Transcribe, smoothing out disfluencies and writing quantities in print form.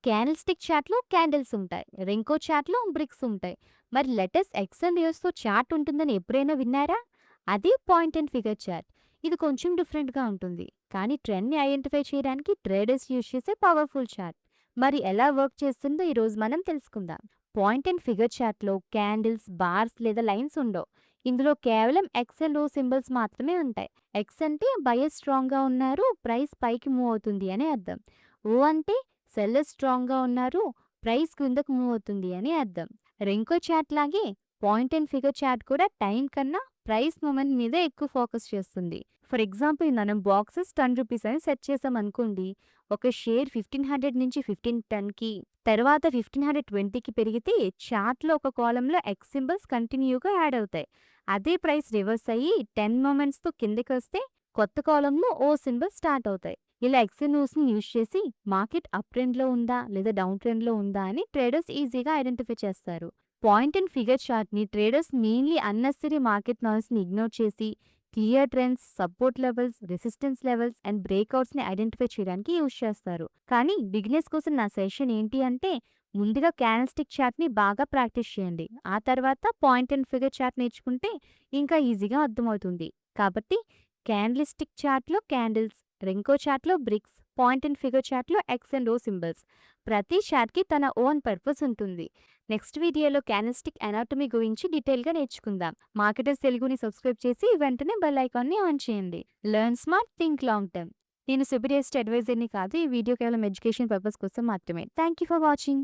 Candle stick చార్ట్‌లో candles ఉంటాయి. రెంకో చార్ట్‌లో బ్రిక్స్ ఉంటాయి. మరి లెటర్స్ ఎక్స్ అండ్ ఎస్‌తో చార్ట్ ఉంటుందని ఎప్పుడైనా విన్నారా? అది పాయింట్ అండ్ ఫిగర్ చార్ట్. ఇది కొంచెం డిఫరెంట్‌గా ఉంటుంది. కానీ ట్రెండ్‌ని ఐడెంటిఫై చేయడానికి ట్రేడర్స్ యూజ్ చేసే పవర్‌ఫుల్ చార్ట్. మరి ఎలా వర్క్ చేస్తుందో ఈరోజు మనం తెలుసుకుందాం. పాయింట్ అండ్ ఫిగర్ చార్ట్‌లో క్యాండిల్స్, బార్స్ లేదా లైన్స్ ఉండవు. ఇందులో కేవలం ఎక్స్ అండ్ ఓ సింబల్స్ మాత్రమే ఉంటాయి. ఎక్స్ అంటే బయర్ స్ట్రాంగ్‌గా ఉన్నారు, ప్రైస్ పైకి మూవ్ అవుతుంది అని అర్థం. ఓ అంటే సెల్లర్స్ స్ట్రాంగ్‌గా ఉన్నారు, ప్రైస్ కిందకు మూవ్ అవుతుంది అని అర్థం. రెంకో చార్ట్ లాగే పాయింట్ అండ్ ఫిగర్ చార్ట్ కూడా టైం కన్నా ప్రైస్ మూమెంట్ మీద ఎక్కువ ఫోకస్ చేస్తుంది. ఫర్ ఎగ్జాంపుల్ మనం బాక్సెస్ 10 రూపీస్ అని సెట్ చేసాం అనుకోండి. ఒక షేర్ 1500 నుంచి 1510కి తర్వాత 1520కి పెరిగితే చార్ట్లో ఒక కాలంలో ఎక్స్ సింబల్స్ కంటిన్యూగా యాడ్ అవుతాయి. అదే ప్రైస్ రివర్స్ అయ్యి 10 మూమెంట్స్తో కిందకి వస్తే కొత్త కాలంలో ఓ సింబల్ స్టార్ట్ అవుతాయి. ఇలా ఎక్స్ఎన్ఓస్ని యూజ్ చేసి మార్కెట్ అప్ ట్రెండ్లో ఉందా లేదా డౌన్ ట్రెండ్లో ఉందా అని ట్రేడర్స్ ఈజీగా ఐడెంటిఫై చేస్తారు. పాయింట్ అండ్ ఫిగర్ చార్ట్ని ట్రేడర్స్ మెయిన్లీ అన్నెసరీ మార్కెట్ నాయిస్ని ఇగ్నోర్ చేసి clear trends, support levels, resistance levels and బ్రేక్అవుట్స్ని ఐడెంటిఫై చేయడానికి యూజ్ చేస్తారు. కానీ బిగినర్స్ కోసం నా సెషన్ ఏంటి అంటే ముందుగా క్యాండిల్స్టిక్ చార్ట్ని బాగా ప్రాక్టీస్ చేయండి. ఆ తర్వాత పాయింట్ అండ్ ఫిగర్ చార్ట్ నేర్చుకుంటే ఇంకా ఈజీగా అర్థమవుతుంది. కాబట్టి క్యాండిల్స్టిక్ చార్ట్లో క్యాండిల్స్, రెంకో చార్ట్లో బ్రిక్స్, పాయింట్ అండ్ ఫిగర్ చార్ట్లో ఎక్స్ అండ్ ఓ సింబల్స్. ప్రతి చార్ట్కి తన ఓన్ పర్పస్ ఉంటుంది. నెక్స్ట్ వీడియోలో క్యాండిల్స్టిక్ అనాటమీ గురించి డీటెయిల్గా నేర్చుకుందాం. మార్కెటర్స్ తెలుగుని సబ్స్క్రైబ్ చేసి వెంటనే బెల్ ఐకాన్ని ఆన్ చేయండి. Learn smart, think long term. నేను సుపీరియస్ట్ అడ్వైజర్ని కాదు. ఈ వీడియో కేవలం ఎడ్యుకేషన్ పర్పస్ కోసం మాత్రమే. Thank you for watching.